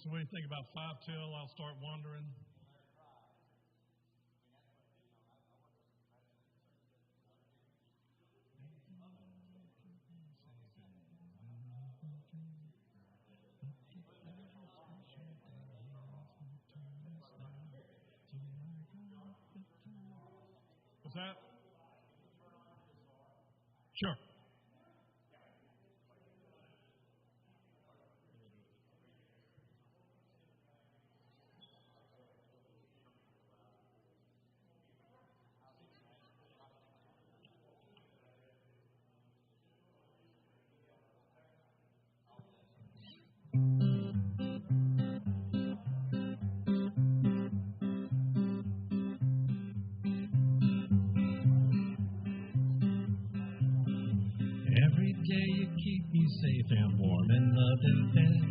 So what do you think about 5 till I'll start wandering? What's that? Sure. Every day you keep me safe and warm and loved in bed.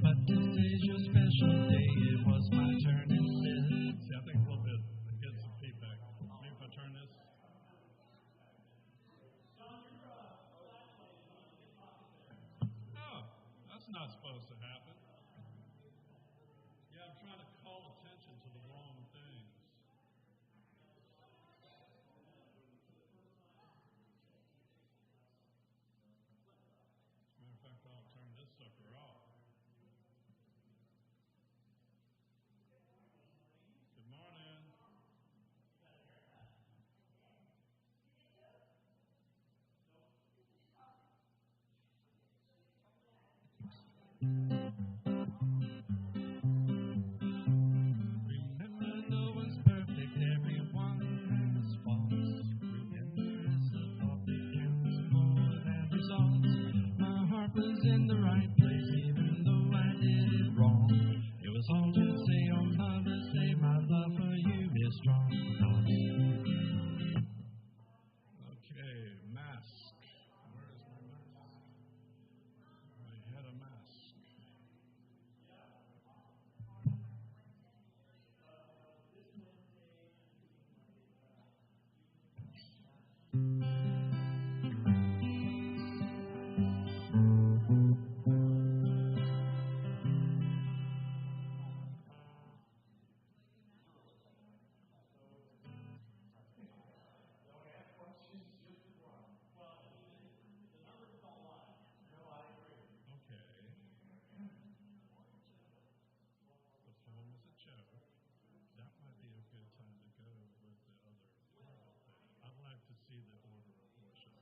But this is your special day. It was my turn instead. See, I think a little bit, get some feedback. Maybe if I turn this. Oh, that's not supposed to happen. Yeah, I'm trying to call attention to the wrong things. Matter of fact, I'll turn this sucker off. Good morning. Remember, no one's perfect. Everyone has faults. Remember, it's the thought that counts more than results. My heart was in the right place, even though I did it wrong. It was all to say on Mother's Day, my love for you is strong. Okay, mask. Where is my mask? I had a mask. That might be a good time to go with the other part of it. I'd like to see the order of worship.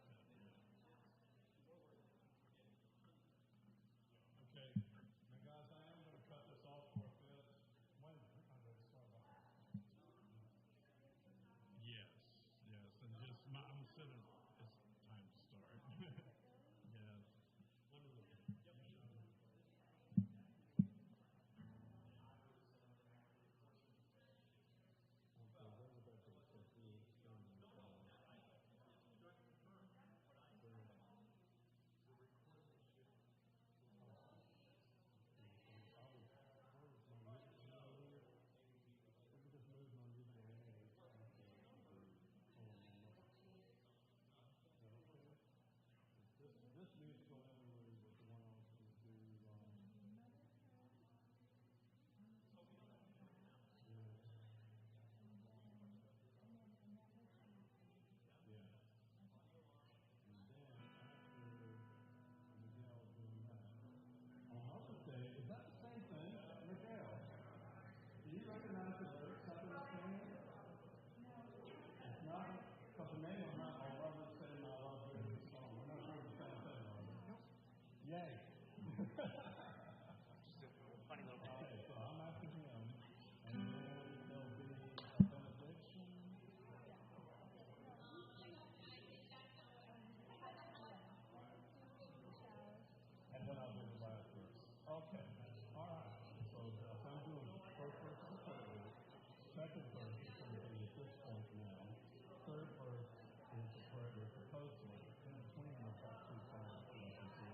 Okay, now guys, I am going to cut this off for a bit. Wait, yes, and just I'm sitting. It's time to start. Yes. What is it? This needs to go in with the one I was going to do. Is that the same thing, Miguel? Do you recognize the lyrics up in the singing? It's not, because the name of my I love it saying I love you in the song. We're not doing the same thing, are we? Yay. Funny little bit. Okay, so I'm after him, and then there'll be a benediction. And then I'll do the last verse. Okay. All right. So I'm doing first verse of the third. Second verse is going to be at this point now. Third verse is the prayer we're supposed to. In between, I've got 2 songs that I can do.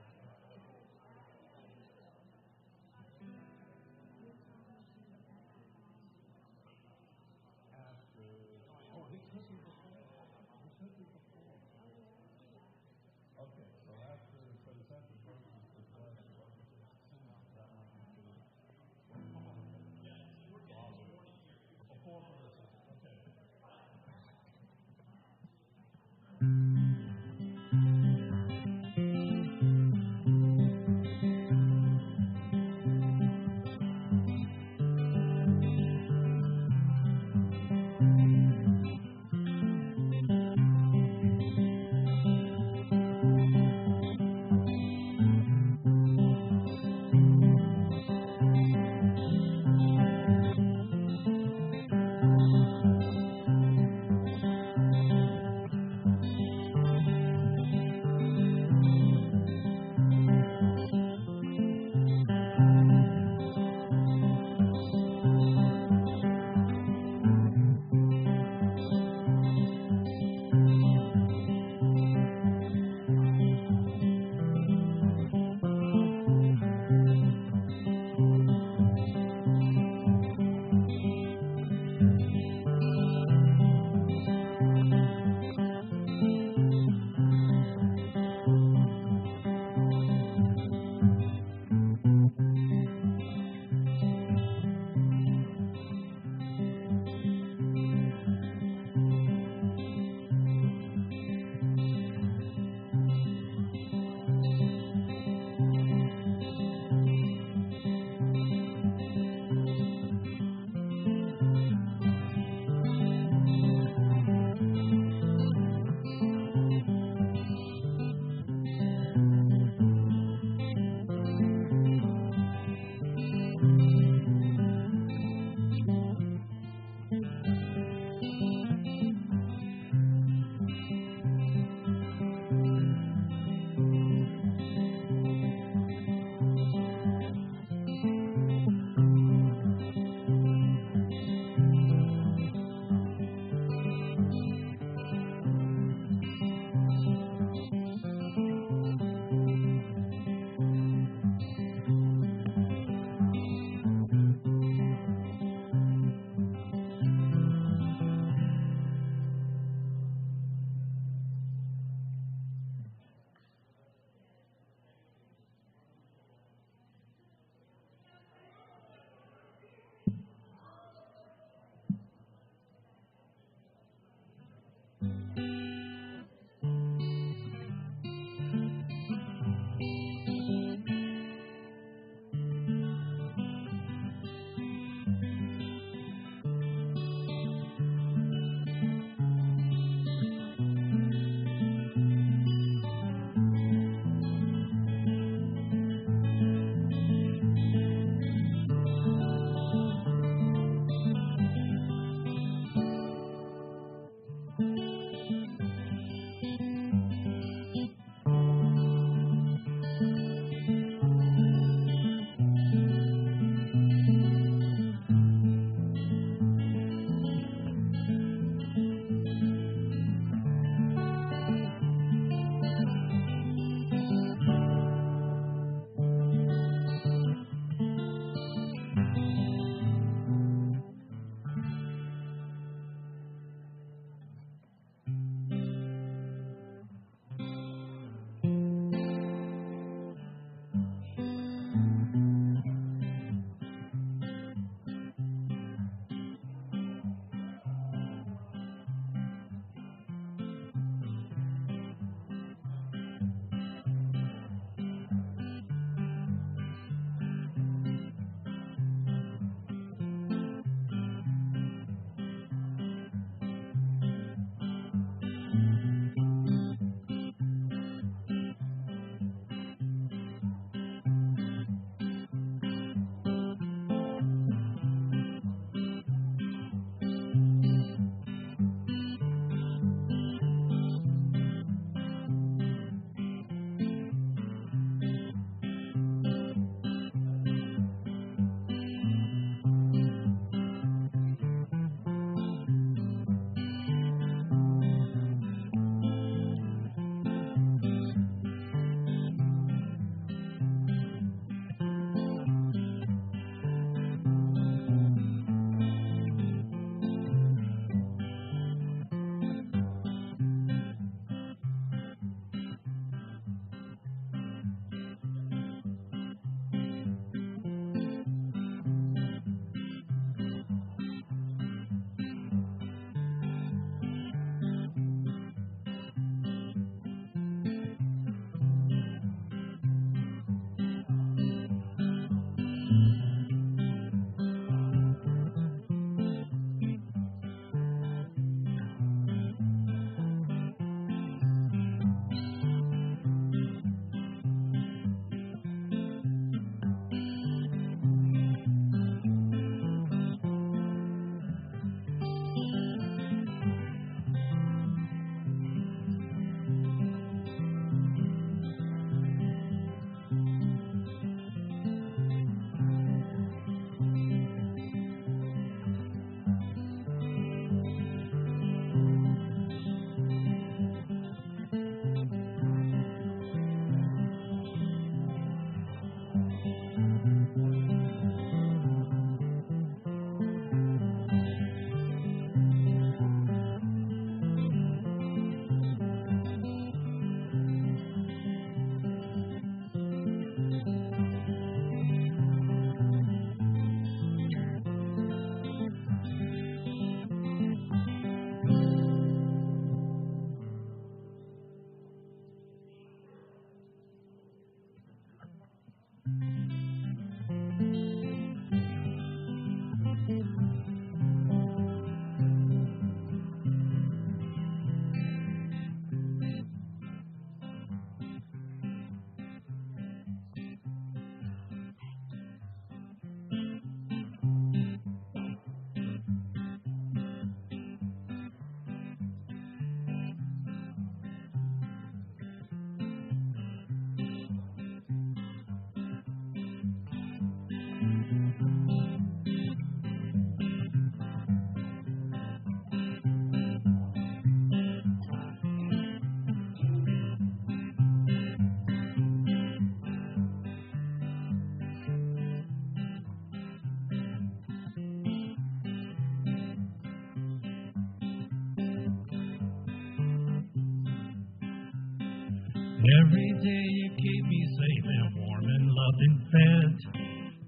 Every day you keep me safe and warm and loved and fed.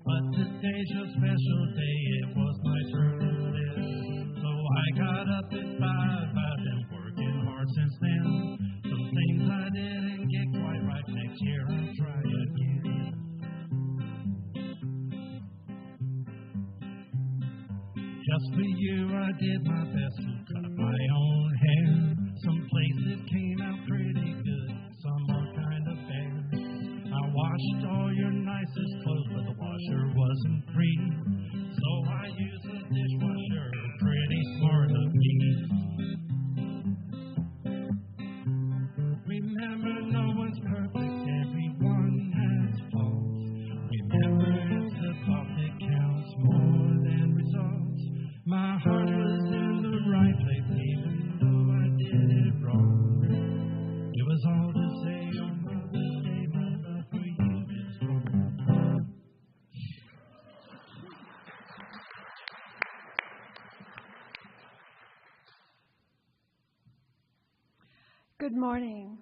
But today's a special day, it was my turn to live. So I got up at 5, I've been working hard since then. Some things I didn't get quite right, next year I'll try again. Just for you I did my best to cut my own hair. Some places came out pretty good, some were kind of bare. I washed all your nicest clothes, but the washer wasn't free. So I used the dishwasher, pretty smart of me. Remember, no one's perfect, everyone has faults. Remember, it's the thought that counts more than results. My heart was in the right place, even though I did it wrong. It was all to say on Mother's Day, my love for you is strong. Good morning.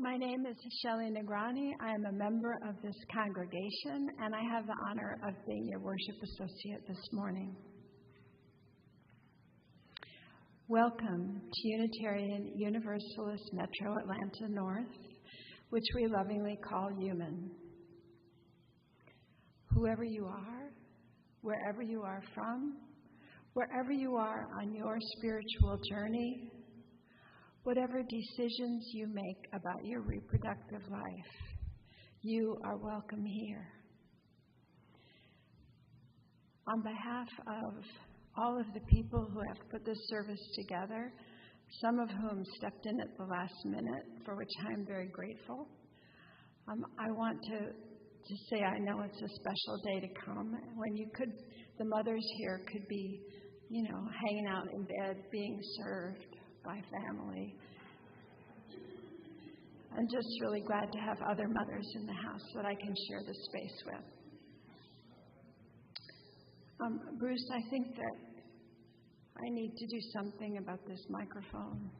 My name is Shelley Negrani. I am a member of this congregation, and I have the honor of being your worship associate this morning. Welcome to Unitarian Universalist Metro Atlanta North, which we lovingly call UUMAN. Whoever you are, wherever you are from, wherever you are on your spiritual journey, whatever decisions you make about your reproductive life, you are welcome here. On behalf of all of the people who have put this service together, some of whom stepped in at the last minute, for which I am very grateful, I want to say I know it's a special day to come when the mothers here could be, hanging out in bed, being served by family. I'm just really glad to have other mothers in the house that I can share this space with. Bruce, I think that I need to do something about this microphone.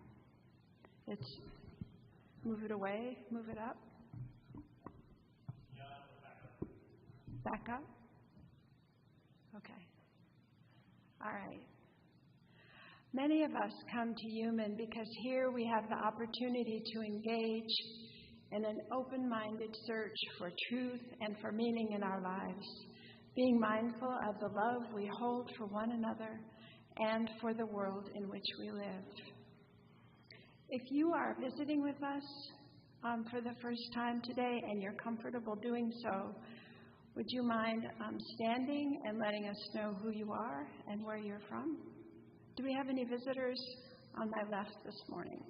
Move it away, move it up. Back up? Okay. All right. Many of us come to UUMAN because here we have the opportunity to engage in an open-minded search for truth and for meaning in our lives, being mindful of the love we hold for one another and for the world in which we live. If you are visiting with us for the first time today and you're comfortable doing so, would you mind standing and letting us know who you are and where you're from? Do we have any visitors on my left this morning?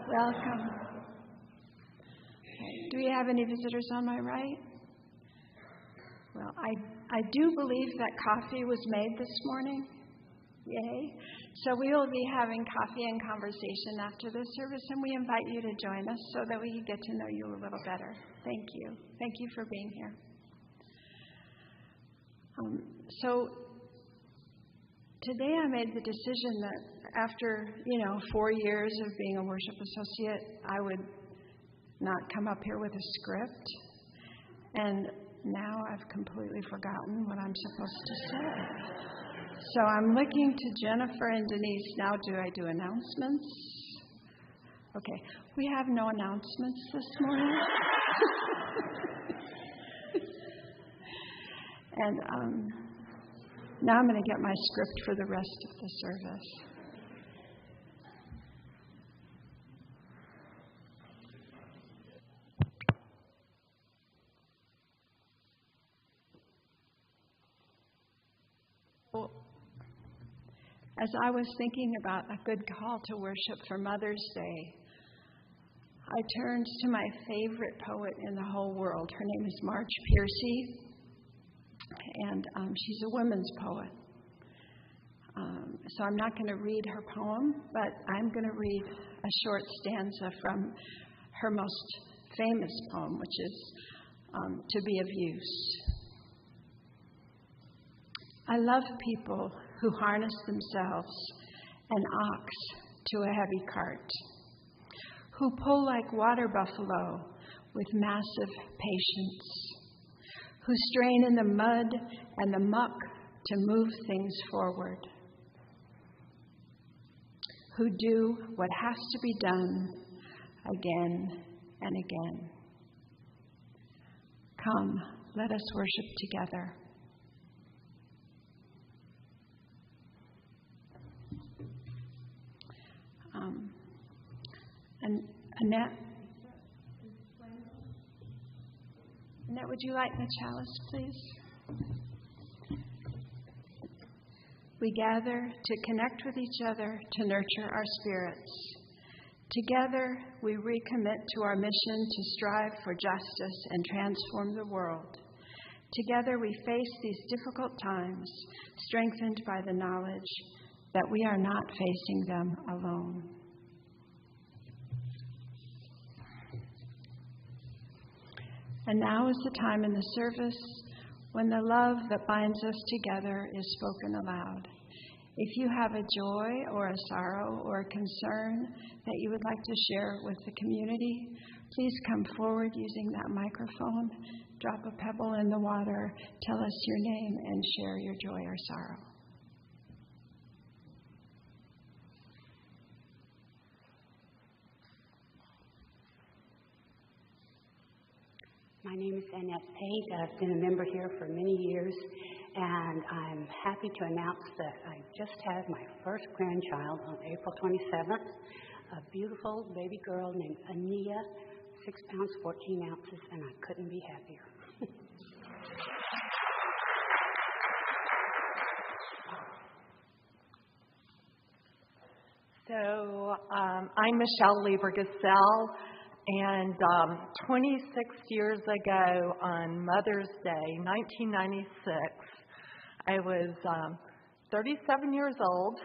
Welcome. Okay. Do we have any visitors on my right? Well, I do believe that coffee was made this morning. Yay. So we will be having coffee and conversation after this service, and we invite you to join us so that we can get to know you a little better. Thank you. Thank you for being here. So today I made the decision that after, 4 years of being a worship associate, I would not come up here with a script. And now I've completely forgotten what I'm supposed to say. So I'm looking to Jennifer and Denise. Now, do I do announcements? Okay. We have no announcements this morning. And now I'm going to get my script for the rest of the service. As I was thinking about a good call to worship for Mother's Day, I turned to my favorite poet in the whole world. Her name is Marge Piercy, and she's a women's poet. So I'm not going to read her poem, but I'm going to read a short stanza from her most famous poem, which is To Be of Use. I love people who harness themselves, an ox to a heavy cart, who pull like water buffalo with massive patience, who strain in the mud and the muck to move things forward, who do what has to be done again and again. Come, let us worship together. And Annette, would you light the chalice, please? We gather to connect with each other, to nurture our spirits. Together, we recommit to our mission to strive for justice and transform the world. Together, we face these difficult times, strengthened by the knowledge that we are not facing them alone. And now is the time in the service when the love that binds us together is spoken aloud. If you have a joy or a sorrow or a concern that you would like to share with the community, please come forward using that microphone, drop a pebble in the water, tell us your name, and share your joy or sorrow. My name is Annette Pate. I've been a member here for many years, and I'm happy to announce that I just had my first grandchild on April 27th, a beautiful baby girl named Ania, 6 pounds, 14 ounces, and I couldn't be happier. So I'm Michelle Lieber-Gassell. And 26 years ago on Mother's Day, 1996, I was 37 years old.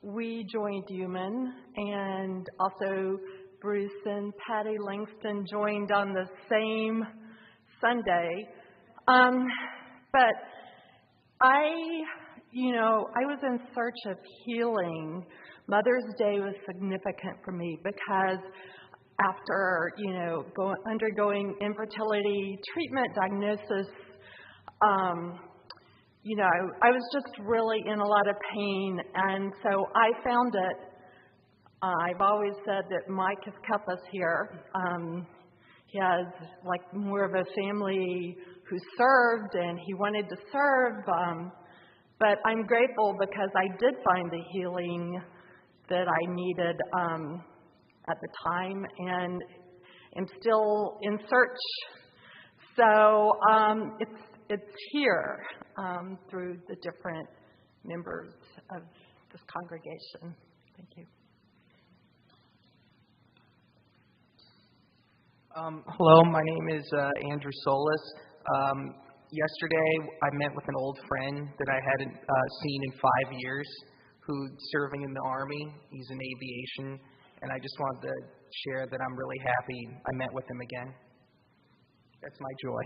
We joined UUMAN, and also Bruce and Patty Langston joined on the same Sunday. But I was in search of healing. Mother's Day was significant for me because after, undergoing infertility treatment diagnosis, I was just really in a lot of pain. And so I found it. I've always said that Mike has kept us here. He has more of a family who served, and he wanted to serve. But I'm grateful because I did find the healing that I needed at the time, and am still in search. So it's here through the different members of this congregation. Thank you. Hello, my name is Andrew Solis. Yesterday, I met with an old friend that I hadn't seen in 5 years, who's serving in the Army. He's in aviation. And I just wanted to share that I'm really happy I met with him again. That's my joy.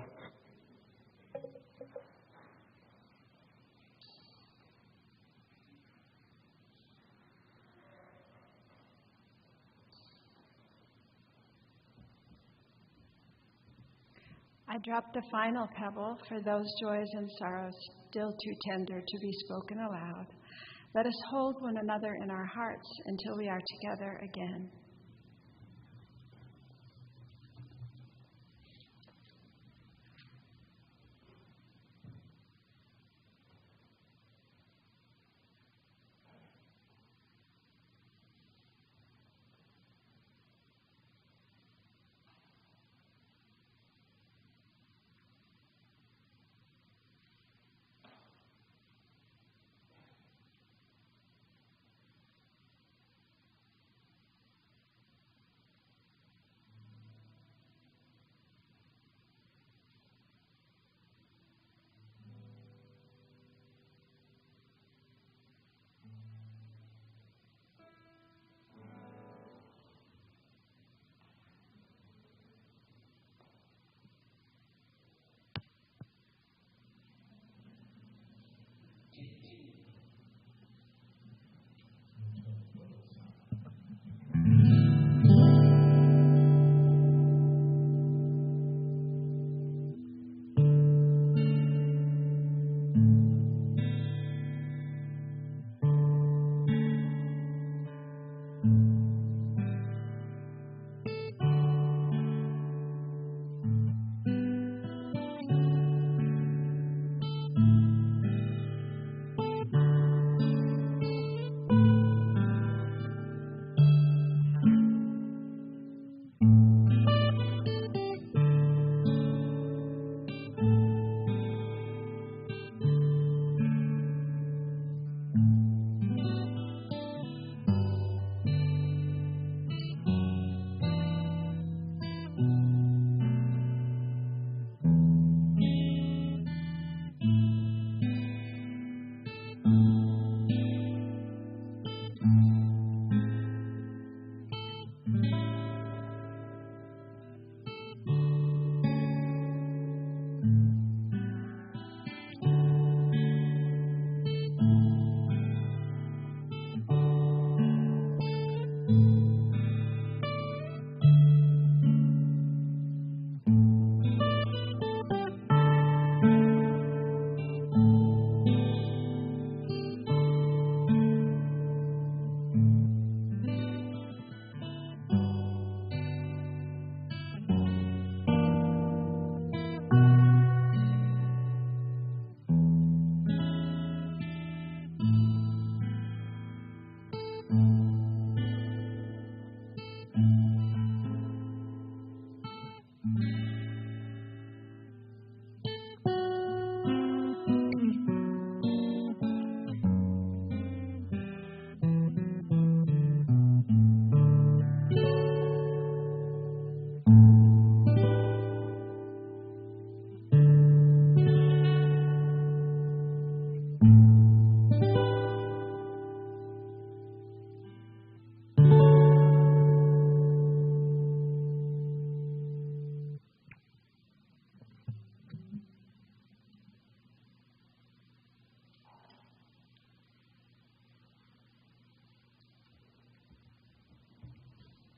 I drop the final pebble for those joys and sorrows still too tender to be spoken aloud. Let us hold one another in our hearts until we are together again.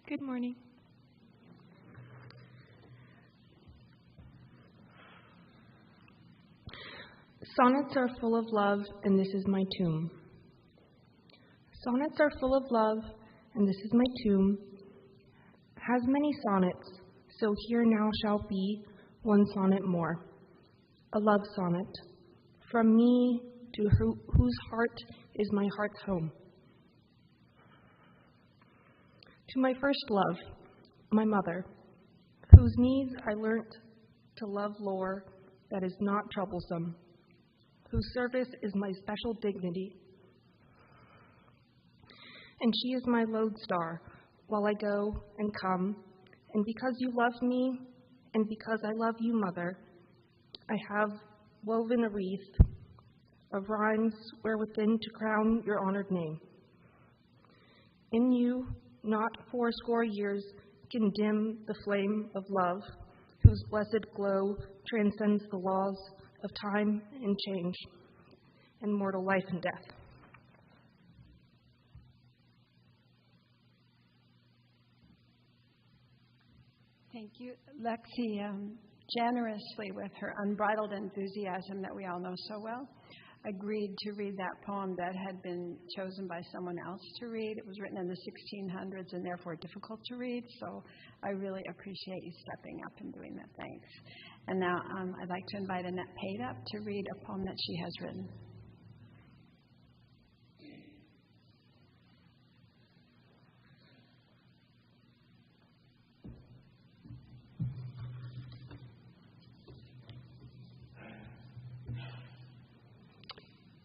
Good morning. Sonnets are full of love, and this is my tomb. Sonnets are full of love, and this is my tomb. Has many sonnets, so here now shall be one sonnet more. A love sonnet, from me to whose heart is my heart's home. To my first love, my mother, whose needs I learnt to love lore that is not troublesome, whose service is my special dignity. And she is my lodestar while I go and come, and because you love me, and because I love you, Mother, I have woven a wreath of rhymes wherewithin to crown your honored name. In you, not 80 years can dim the flame of love, whose blessed glow transcends the laws of time and change, and mortal life and death. Thank you, Lexi, generously with her unbridled enthusiasm that we all know so well, agreed to read that poem that had been chosen by someone else to read. It was written in the 1600s and therefore difficult to read, so I really appreciate you stepping up and doing that. Thanks. And now I'd like to invite Annette Pate up to read a poem that she has written.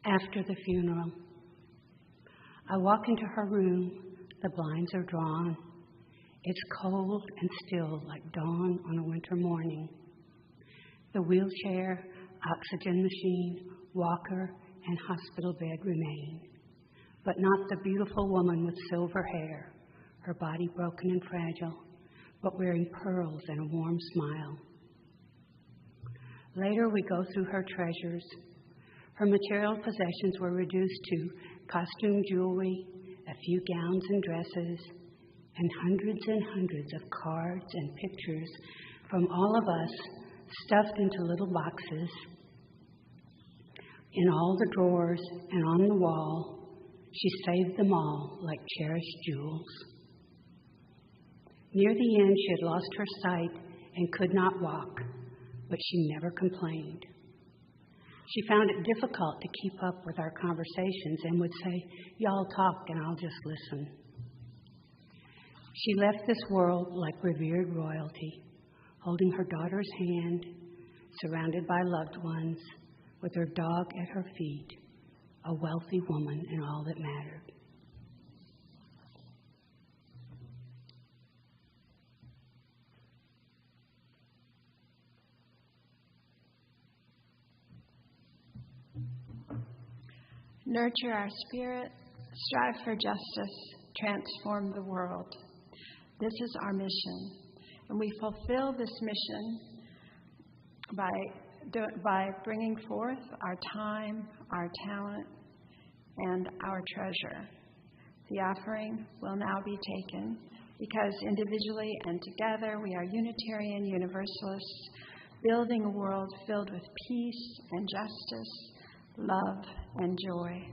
After the funeral, I walk into her room. The blinds are drawn. It's cold and still like dawn on a winter morning. The wheelchair, oxygen machine, walker, and hospital bed remain, but not the beautiful woman with silver hair, her body broken and fragile, but wearing pearls and a warm smile. Later we go through her treasures. Her material possessions were reduced to costume jewelry, a few gowns and dresses, and hundreds of cards and pictures from all of us stuffed into little boxes. In all the drawers and on the wall, she saved them all like cherished jewels. Near the end, she had lost her sight and could not walk, but she never complained. She found it difficult to keep up with our conversations and would say, "Y'all talk and I'll just listen." She left this world like revered royalty, holding her daughter's hand, surrounded by loved ones, with her dog at her feet, a wealthy woman in all that mattered. Nurture our spirit, strive for justice, transform the world. This is our mission, and we fulfill this mission by bringing forth our time, our talent, and our treasure. The offering will now be taken because individually and together we are Unitarian Universalists, building a world filled with peace and justice, love and joy.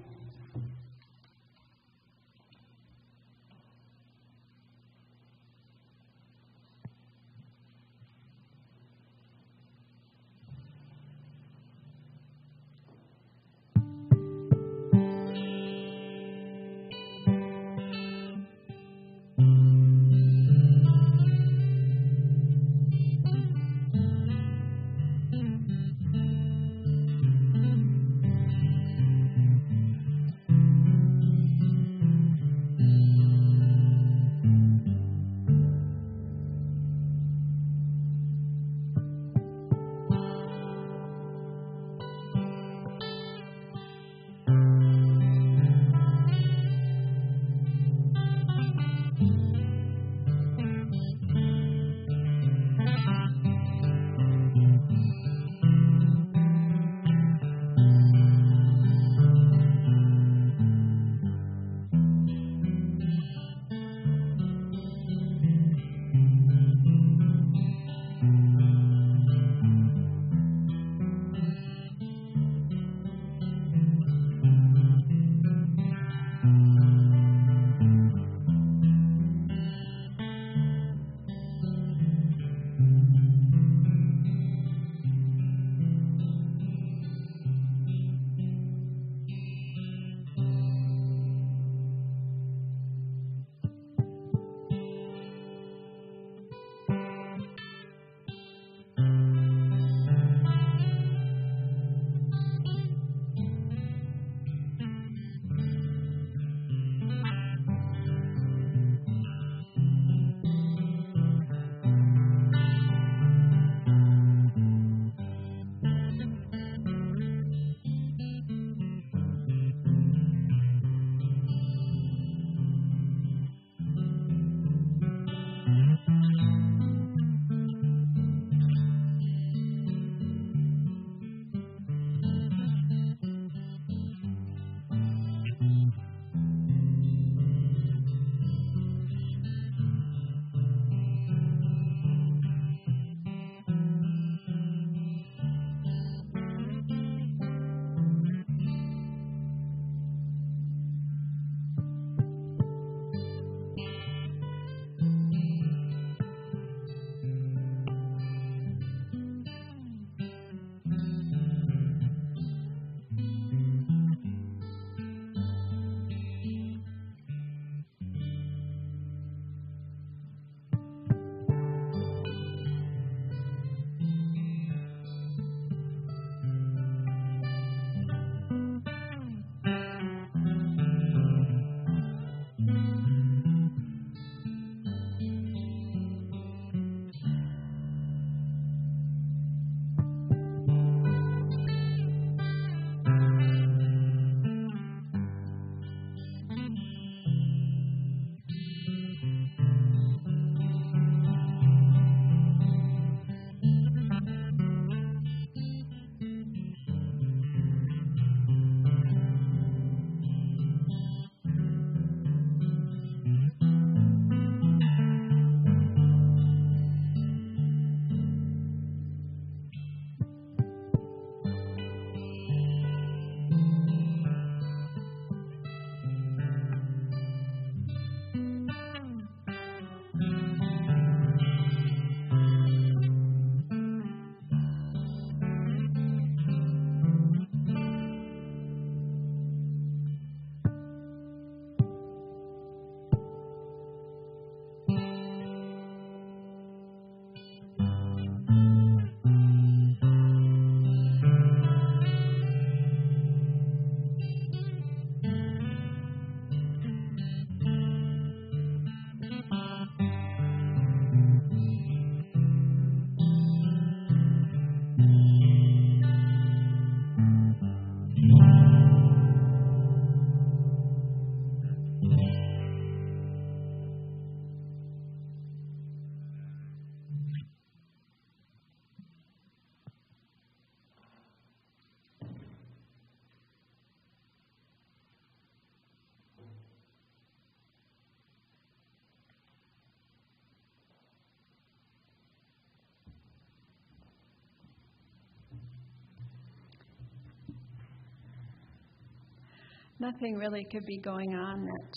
nothing really could be going on that,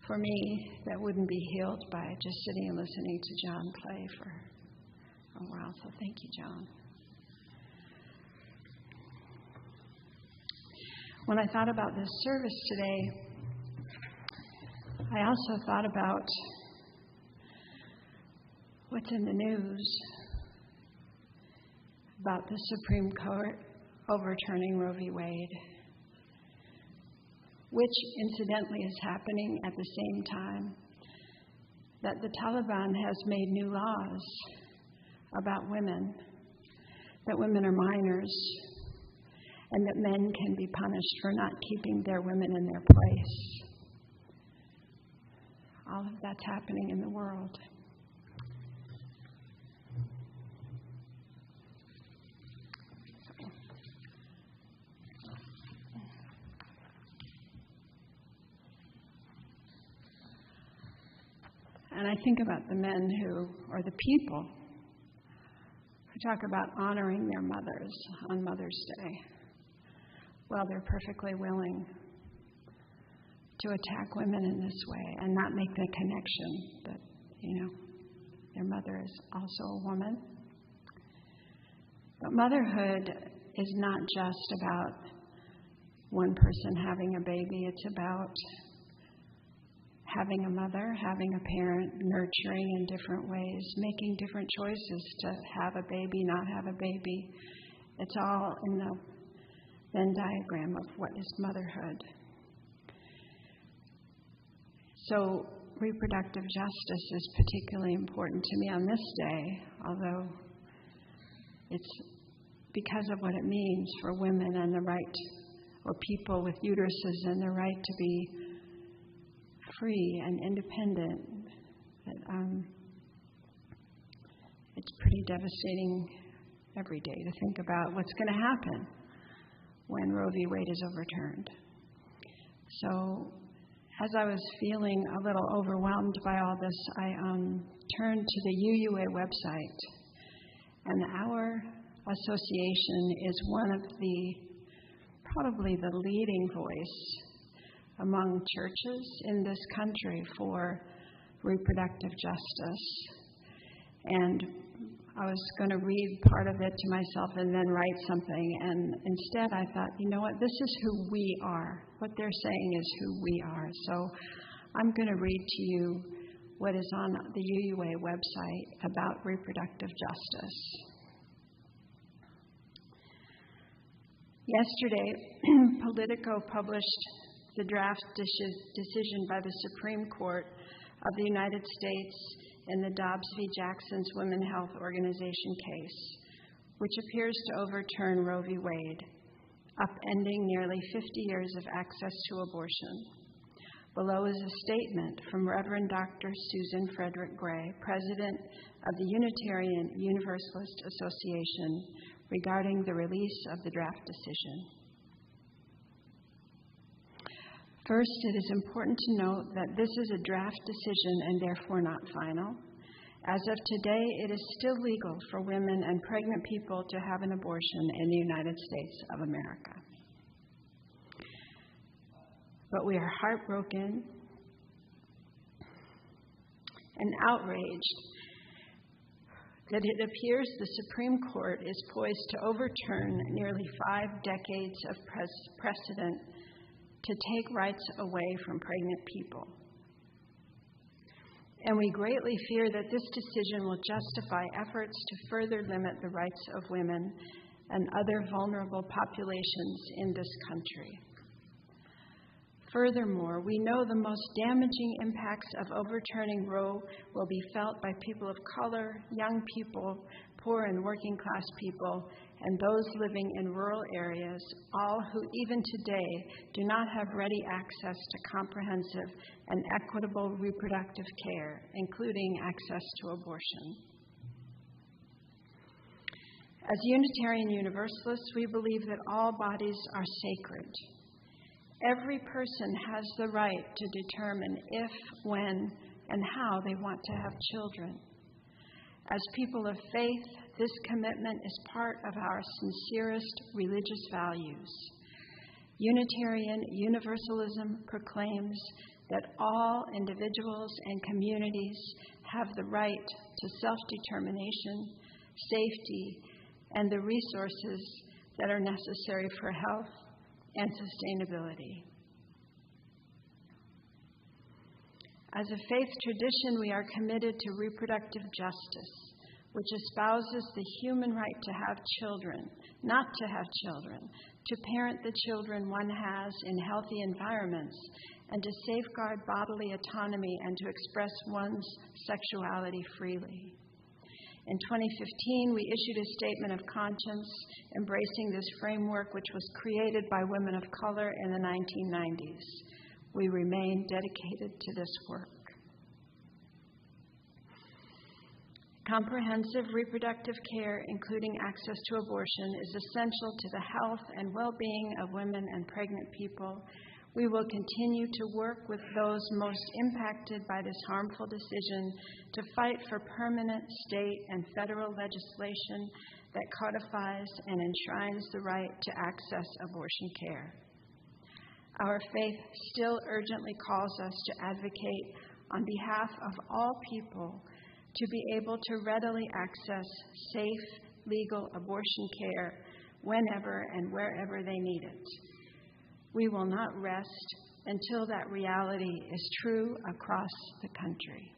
for me, that wouldn't be healed by just sitting and listening to John play for a while. So thank you, John. When I thought about this service today, I also thought about what's in the news about the Supreme Court overturning Roe v. Wade, which incidentally is happening at the same time that the Taliban has made new laws about women, that women are minors, and that men can be punished for not keeping their women in their place. All of that's happening in the world. And I think about the men who, or the people, who talk about honoring their mothers on Mother's Day. Well, they're perfectly willing to attack women in this way and not make the connection that, their mother is also a woman. But motherhood is not just about one person having a baby. It's about having a mother, having a parent, nurturing in different ways, making different choices to have a baby, not have a baby. It's all in the Venn diagram of what is motherhood. So reproductive justice is particularly important to me on this day, although it's because of what it means for women and the right, or people with uteruses and the right to be free and independent. It's pretty devastating every day to think about what's going to happen when Roe v. Wade is overturned. So as I was feeling a little overwhelmed by all this, I turned to the UUA website, and our association is one of probably the leading voice among churches in this country for reproductive justice. And I was going to read part of it to myself and then write something, and instead I thought, you know what, this is who we are. What they're saying is who we are. So I'm going to read to you what is on the UUA website about reproductive justice. Yesterday, Politico published the draft decision by the Supreme Court of the United States in the Dobbs v. Jackson's Women Health Organization case, which appears to overturn Roe v. Wade, upending nearly 50 years of access to abortion. Below is a statement from Reverend Dr. Susan Frederick Gray, president of the Unitarian Universalist Association, regarding the release of the draft decision. First, it is important to note that this is a draft decision and therefore not final. As of today, it is still legal for women and pregnant people to have an abortion in the United States of America. But we are heartbroken and outraged that it appears the Supreme Court is poised to overturn nearly 5 decades of precedent to take rights away from pregnant people. And we greatly fear that this decision will justify efforts to further limit the rights of women and other vulnerable populations in this country. Furthermore, we know the most damaging impacts of overturning Roe will be felt by people of color, young people, poor and working class people, and those living in rural areas, all who even today do not have ready access to comprehensive and equitable reproductive care, including access to abortion. As Unitarian Universalists, we believe that all bodies are sacred. Every person has the right to determine if, when, and how they want to have children. As people of faith, this commitment is part of our sincerest religious values. Unitarian Universalism proclaims that all individuals and communities have the right to self-determination, safety, and the resources that are necessary for health and sustainability. As a faith tradition, we are committed to reproductive justice, which espouses the human right to have children, not to have children, to parent the children one has in healthy environments, and to safeguard bodily autonomy and to express one's sexuality freely. In 2015, we issued a statement of conscience embracing this framework, which was created by women of color in the 1990s. We remain dedicated to this work. Comprehensive reproductive care, including access to abortion, is essential to the health and well-being of women and pregnant people. We will continue to work with those most impacted by this harmful decision to fight for permanent state and federal legislation that codifies and enshrines the right to access abortion care. Our faith still urgently calls us to advocate on behalf of all people to be able to readily access safe, legal abortion care whenever and wherever they need it. We will not rest until that reality is true across the country.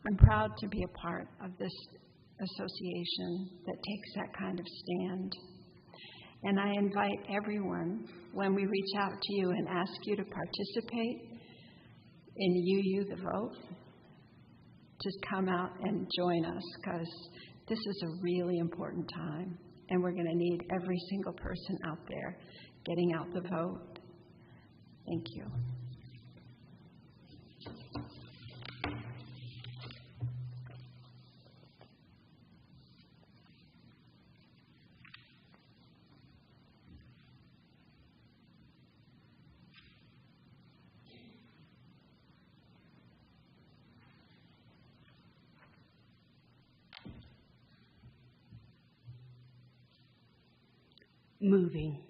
I'm proud to be a part of this association that takes that kind of stand. And I invite everyone, when we reach out to you and ask you to participate in UU the Vote, just come out and join us, because this is a really important time, and we're going to need every single person out there getting out the vote. Thank you. Moving.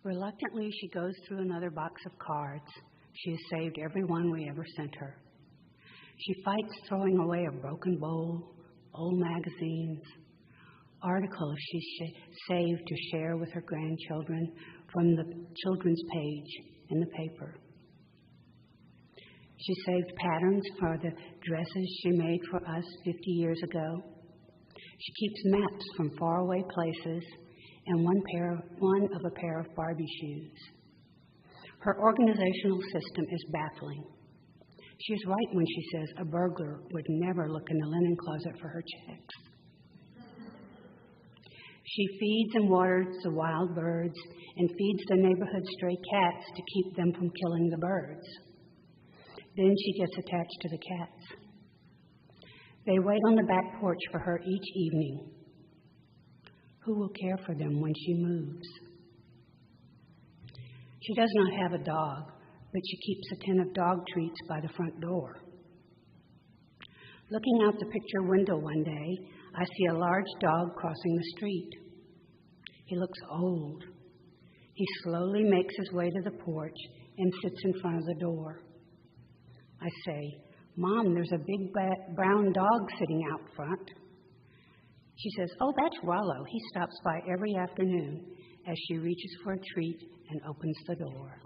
Reluctantly, she goes through another box of cards. She has saved every one we ever sent her. She fights throwing away a broken bowl, old magazines, articles she saved to share with her grandchildren from the children's page in the paper. She saved patterns for the dresses she made for us 50 years ago. She keeps maps from faraway places and one of a pair of Barbie shoes. Her organizational system is baffling. She is right when she says a burglar would never look in the linen closet for her checks. She feeds and waters the wild birds and feeds the neighborhood stray cats to keep them from killing the birds. Then she gets attached to the cats. They wait on the back porch for her each evening. Who will care for them when she moves? She does not have a dog, but she keeps a tin of dog treats by the front door. Looking out the picture window one day, I see a large dog crossing the street. He looks old. He slowly makes his way to the porch and sits in front of the door. I say, "Mom, there's a big brown dog sitting out front." She says, "Oh, that's Rollo. He stops by every afternoon," as she reaches for a treat and opens the door.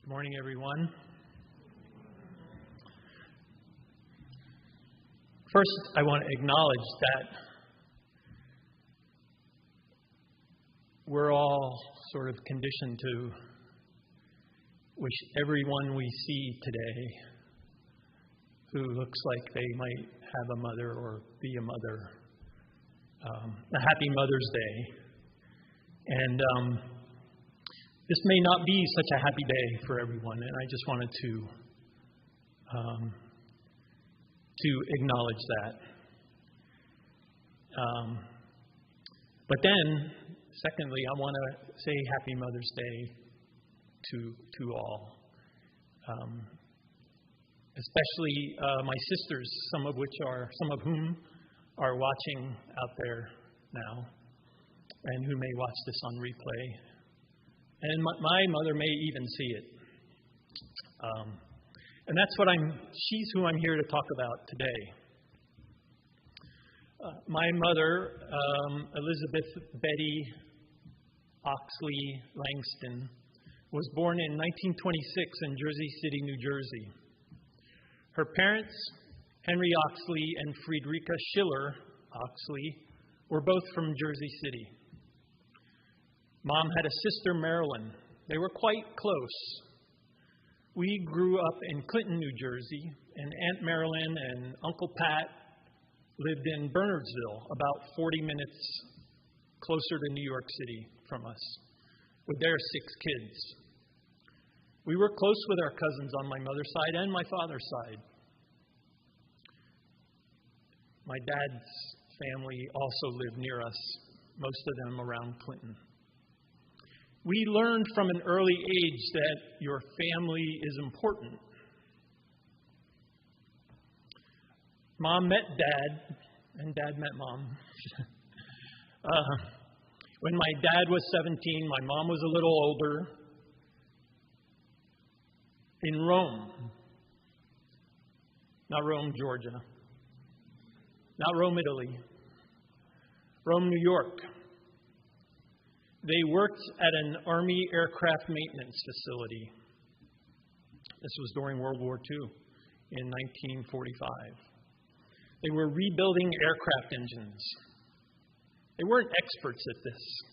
Good morning, everyone. First, I want to acknowledge that we're all sort of conditioned to wish everyone we see today who looks like they might have a mother or be a mother a happy Mother's Day. And this may not be such a happy day for everyone, and I just wanted to acknowledge that. But then, secondly, I want to say Happy Mother's Day to all, especially my sisters, some of whom are watching out there now, and who may watch this on replay. And my mother may even see it. And that's she's who I'm here to talk about today. My mother, Elizabeth Betty Oxley Langston, was born in 1926 in Jersey City, New Jersey. Her parents, Henry Oxley and Friederike Schiller Oxley, were both from Jersey City. Mom had a sister, Marilyn. They were quite close. We grew up in Clinton, New Jersey, and Aunt Marilyn and Uncle Pat lived in Bernardsville, about 40 minutes closer to New York City from us, with their 6 kids. We were close with our cousins on my mother's side and my father's side. My dad's family also lived near us, most of them around Clinton. We learned from an early age that your family is important. Mom met Dad, and Dad met Mom. When my dad was 17, my mom was a little older, in Rome. Not Rome, Georgia. Not Rome, Italy. Rome, New York. They worked at an Army aircraft maintenance facility. This was during World War II in 1945. They were rebuilding aircraft engines. They weren't experts at this.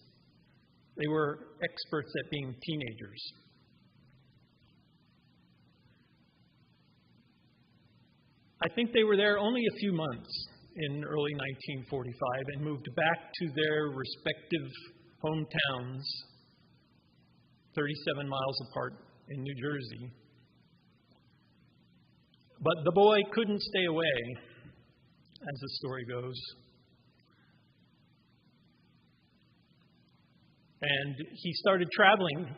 They were experts at being teenagers. I think they were there only a few months in early 1945 and moved back to their respective hometowns, 37 miles apart in New Jersey. But the boy couldn't stay away, as the story goes. And he started traveling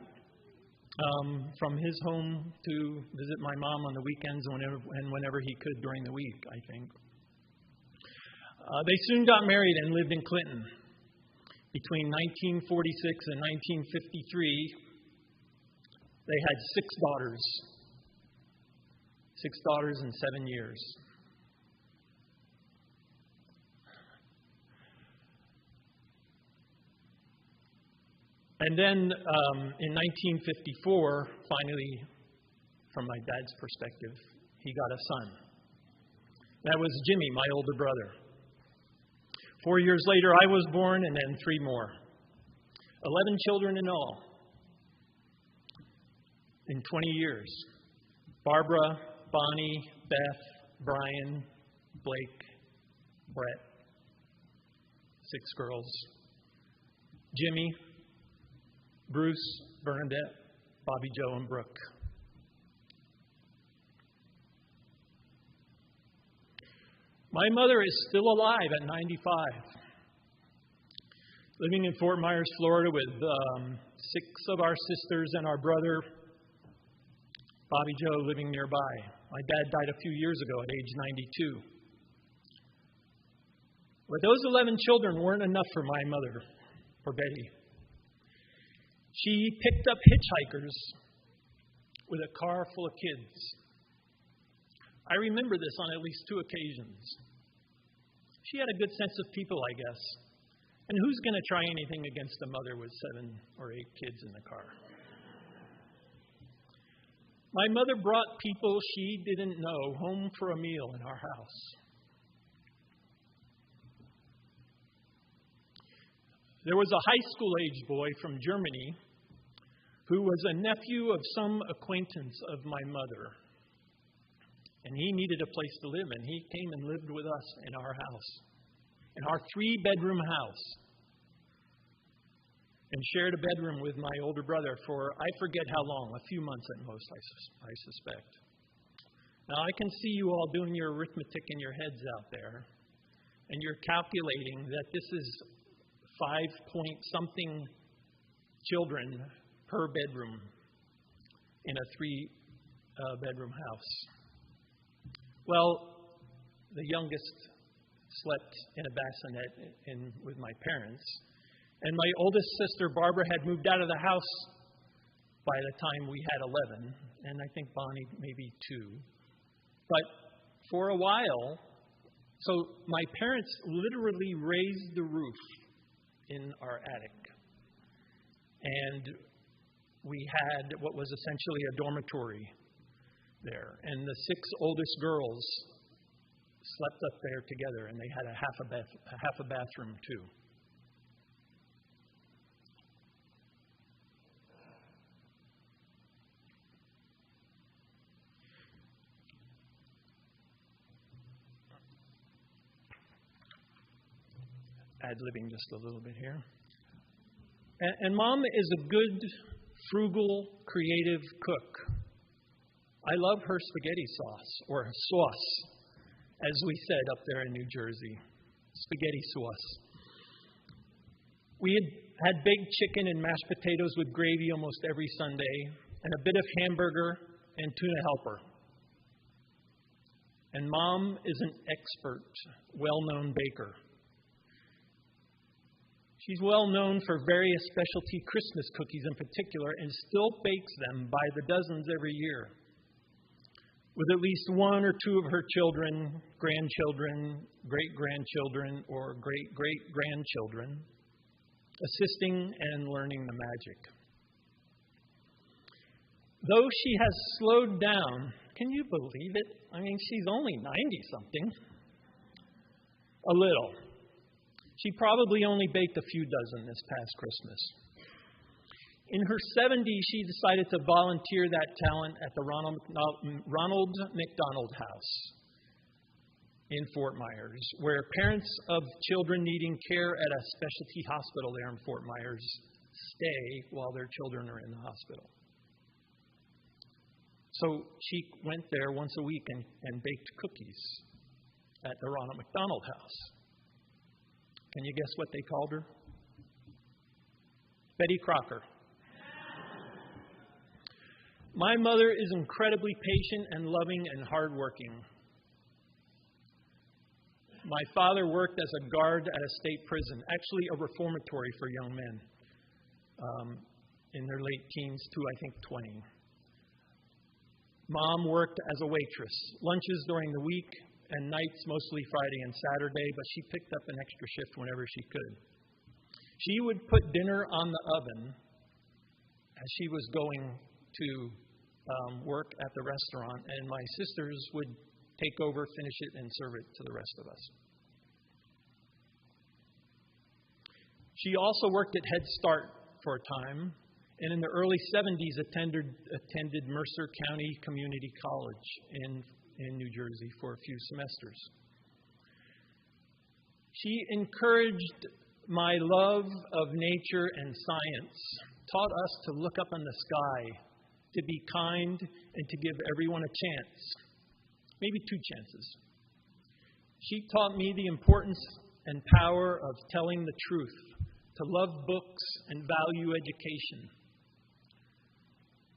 from his home to visit my mom on the weekends and whenever he could during the week, I think. They soon got married and lived in Clinton. Between 1946 and 1953, they had 6 daughters. 6 daughters in 7 years. And then in 1954, finally, from my dad's perspective, he got a son. That was Jimmy, my older brother. 4 years later, I was born, and then 3 more. 11 children in all. In 20 years. Barbara, Bonnie, Beth, Brian, Blake, Brett. 6 girls. Jimmy, Bruce, Bernadette, Bobby Joe, and Brooke. My mother is still alive at 95, living in Fort Myers, Florida, with 6 of our sisters and our brother, Bobby Joe, living nearby. My dad died a few years ago at age 92. But those 11 children weren't enough for my mother, for Betty. She picked up hitchhikers with a car full of kids. I remember this on at least 2 occasions. She had a good sense of people, I guess. And who's going to try anything against a mother with 7 or 8 kids in the car? My mother brought people she didn't know home for a meal in our house. There was a high school age boy from Germany who was a nephew of some acquaintance of my mother. And he needed a place to live, and he came and lived with us in our house, in our 3-bedroom house, and shared a bedroom with my older brother for, I forget how long, a few months at most, I suspect. Now, I can see you all doing your arithmetic in your heads out there, and you're calculating that this is 5-point-something children per bedroom in a 3-bedroom house. Well, the youngest slept in a bassinet with my parents, and my oldest sister, Barbara, had moved out of the house by the time we had 11, and I think Bonnie maybe 2. But for a while, so my parents literally raised the roof in our attic, and we had what was essentially a dormitory there, and the 6 oldest girls slept up there together, and they had a half a bathroom too. Ad-libbing just a little bit here. And Mom is a good, frugal, creative cook. I love her spaghetti sauce, or sauce, as we said up there in New Jersey. Spaghetti sauce. We had baked chicken and mashed potatoes with gravy almost every Sunday, and a bit of hamburger and tuna helper. And Mom is an expert, well-known baker. She's well known for various specialty Christmas cookies in particular, and still bakes them by the dozens every year, with at least 1 or 2 of her children, grandchildren, great-grandchildren, or great-great-grandchildren assisting and learning the magic. Though she has slowed down, can you believe it? I mean, she's only 90-something. A little. She probably only baked a few dozen this past Christmas. In her 70s, she decided to volunteer that talent at the Ronald McDonald House in Fort Myers, where parents of children needing care at a specialty hospital there in Fort Myers stay while their children are in the hospital. So she went there once a week and baked cookies at the Ronald McDonald House. Can you guess what they called her? Betty Crocker. My mother is incredibly patient and loving and hardworking. My father worked as a guard at a state prison, actually a reformatory for young men, in their late teens to, I think, 20. Mom worked as a waitress, lunches during the week and nights, mostly Friday and Saturday, but she picked up an extra shift whenever she could. She would put dinner on the oven as she was going to work at the restaurant, and my sisters would take over, finish it, and serve it to the rest of us. She also worked at Head Start for a time, and in the early 70s attended Mercer County Community College in New Jersey for a few semesters. She encouraged my love of nature and science, taught us to look up in the sky, to be kind, and to give everyone a chance, maybe 2 chances. She taught me the importance and power of telling the truth, to love books and value education.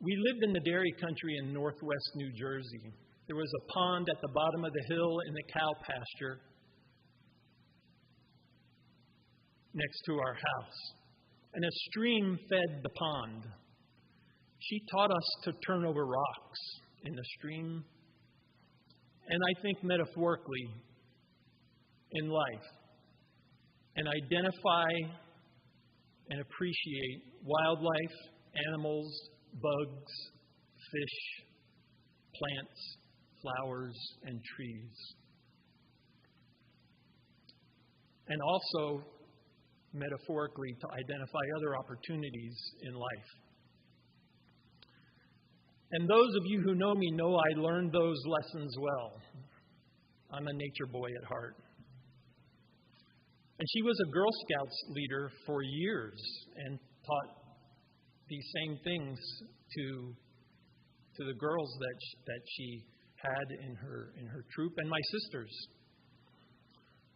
We lived in the dairy country in northwest New Jersey. There was a pond at the bottom of the hill in the cow pasture next to our house, and a stream fed the pond. She taught us to turn over rocks in the stream, and I think metaphorically in life, and identify and appreciate wildlife, animals, bugs, fish, plants, flowers, and trees. And also, metaphorically, to identify other opportunities in life. And those of you who know me know I learned those lessons well. I'm a nature boy at heart. And she was a Girl Scouts leader for years and taught these same things to the girls that she had in her troop and my sisters.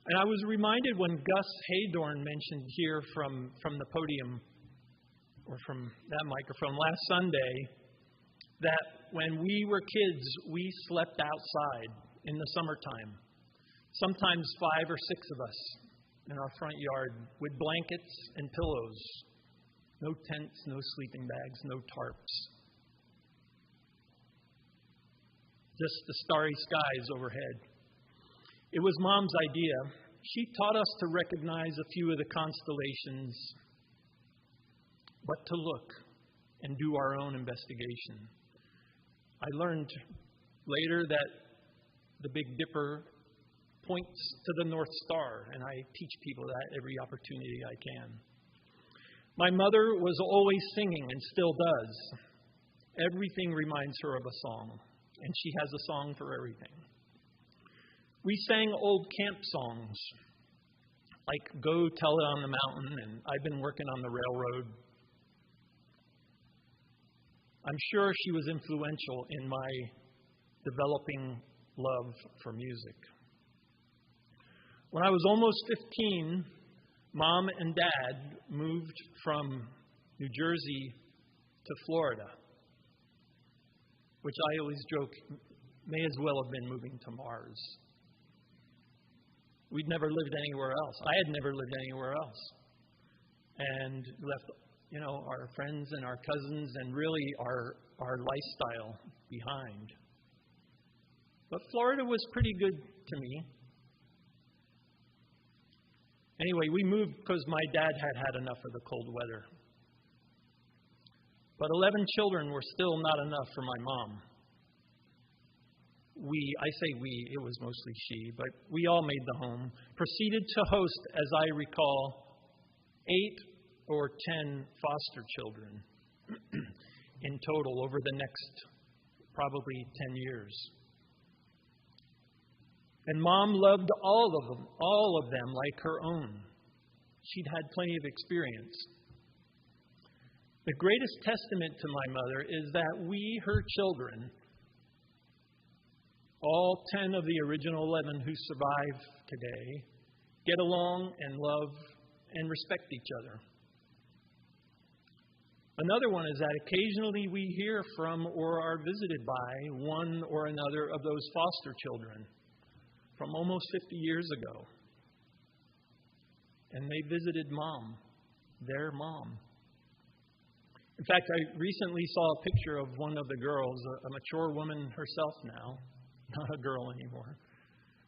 And I was reminded when Gus Haydorn mentioned here from the podium, or from that microphone last Sunday, that when we were kids, we slept outside in the summertime. Sometimes 5 or 6 of us in our front yard with blankets and pillows. No tents, no sleeping bags, no tarps. Just the starry skies overhead. It was Mom's idea. She taught us to recognize a few of the constellations, but to look and do our own investigation. I learned later that the Big Dipper points to the North Star, and I teach people that every opportunity I can. My mother was always singing and still does. Everything reminds her of a song, and she has a song for everything. We sang old camp songs, like Go Tell It on the Mountain, and I've been working on the railroad. I'm sure she was influential in my developing love for music. When I was almost 15, Mom and Dad moved from New Jersey to Florida, which I always joke may as well have been moving to Mars. We'd never lived anywhere else. I had never lived anywhere else. And left, our friends and our cousins and really our lifestyle behind. But Florida was pretty good to me. Anyway, we moved because my dad had enough of the cold weather. But 11 children were still not enough for my mom. It was mostly she, but we all made the home, proceeded to host, as I recall, 8 or 10 foster children in total over the next probably 10 years. And Mom loved all of them like her own. She'd had plenty of experience. The greatest testament to my mother is that we, her children, all 10 of the original 11 who survive today, get along and love and respect each other. Another one is that occasionally we hear from or are visited by one or another of those foster children from almost 50 years ago. And they visited Mom, their mom. In fact, I recently saw a picture of one of the girls, a mature woman herself now, not a girl anymore,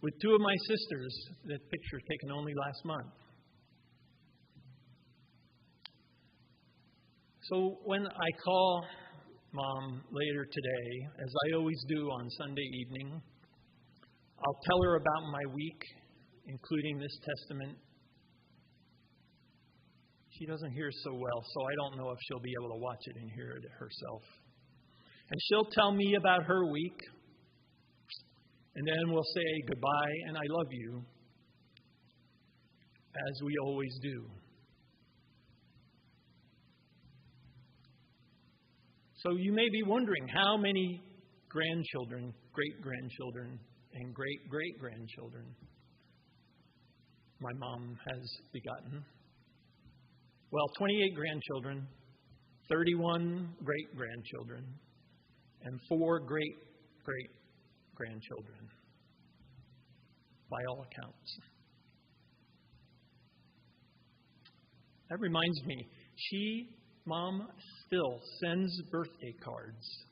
with 2 of my sisters. That picture taken only last month. So when I call Mom later today, as I always do on Sunday evening, I'll tell her about my week, including this testament. She doesn't hear so well, so I don't know if she'll be able to watch it and hear it herself. And she'll tell me about her week, and then we'll say goodbye and I love you, as we always do. So you may be wondering how many grandchildren, great-grandchildren, and great-great-grandchildren my mom has begotten. Well, 28 grandchildren, 31 great-grandchildren, and 4 great-great-grandchildren, by all accounts. That reminds me, Mom still sends birthday cards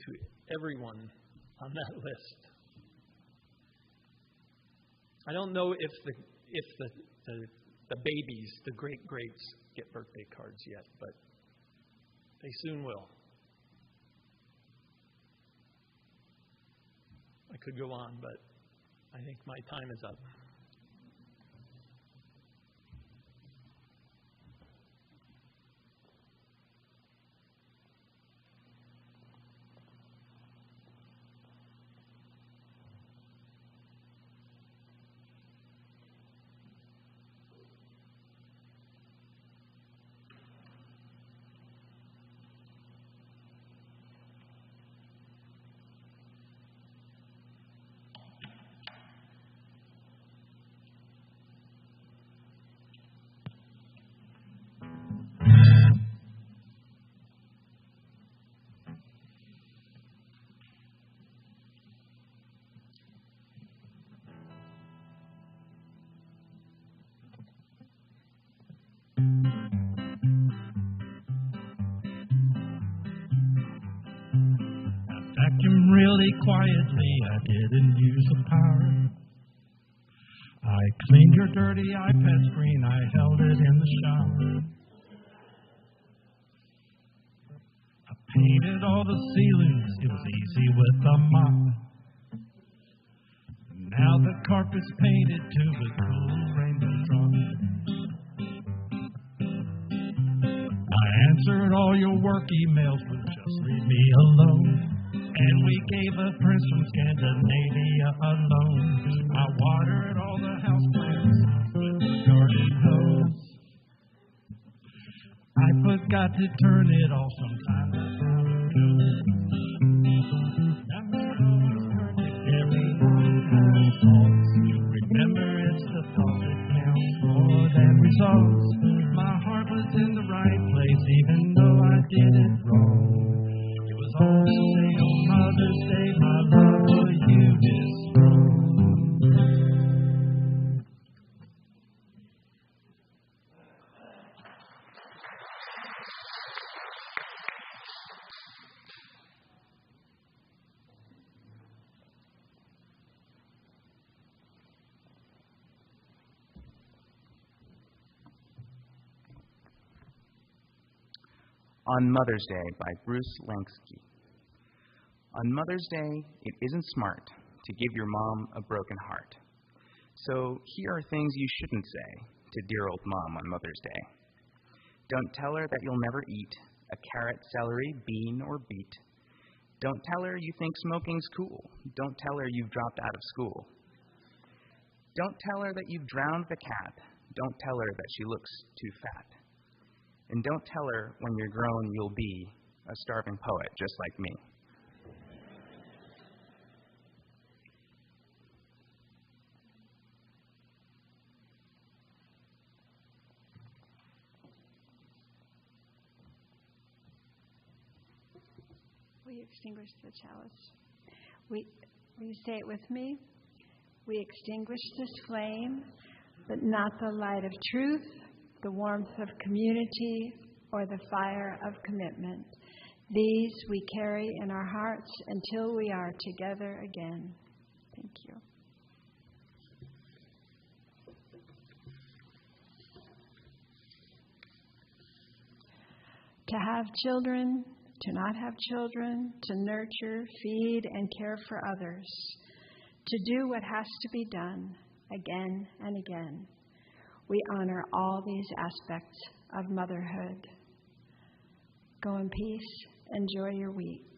to everyone on that list. I don't know if the babies, the great-greats, get birthday cards yet, but they soon will. I could go on, but I think my time is up. really quietly, I didn't use the power. I cleaned your dirty iPad screen, I held it in the shower. I painted all the ceilings, it was easy with a mop. Now the carpet's painted to the cool rainbow drop. I answered all your work emails, but just leave me alone. And we gave a prince from Scandinavia a loan. I watered all the houseplants with the garden hose. I forgot to turn it off sometimes, that's how it goes. Now we're always perfect, everyone has faults. Remember, it's the thought that counts more than results. My heart was in the right place, even though I did it wrong. It was all to say, oh Mother's Day, my love for you is strong. On Mother's Day by Bruce Langsky. On Mother's Day, it isn't smart to give your mom a broken heart. So here are things you shouldn't say to dear old mom on Mother's Day. Don't tell her that you'll never eat a carrot, celery, bean, or beet. Don't tell her you think smoking's cool. Don't tell her you've dropped out of school. Don't tell her that you've drowned the cat. Don't tell her that she looks too fat. And don't tell her when you're grown you'll be a starving poet just like me. Will you extinguish the chalice? Will you say it with me? We extinguish this flame, but not the light of truth, the warmth of community, or the fire of commitment. These we carry in our hearts until we are together again. Thank you. To have children, to not have children, to nurture, feed, and care for others, to do what has to be done again and again. We honor all these aspects of motherhood. Go in peace. Enjoy your week.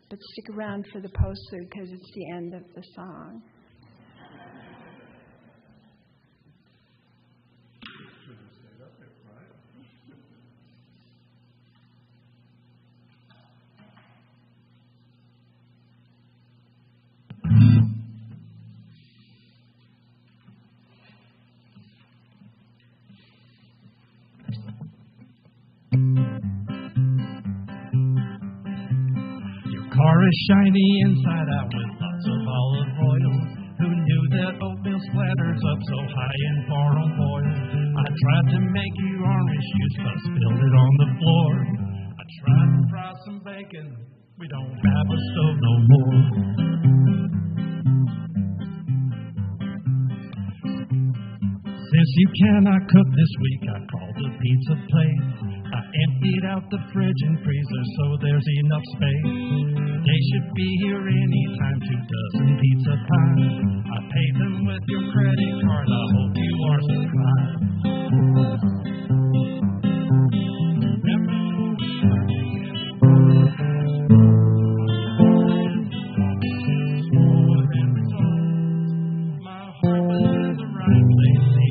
But stick around for the postlude because it's the end of the song. Car is shiny inside out with lots of olive oil. Who knew that oatmeal splatters up so high in farm oil? I tried to make you orange juice, but spilled it on the floor. I tried to fry some bacon. We don't have a stove no more. Since you cannot cook this week, I called the pizza place. I emptied out the fridge and freezer so there's enough space. They should be here anytime, 2 dozen pizza pies. I paid them with your credit card, I hope you are surprised. My heart was in the right place.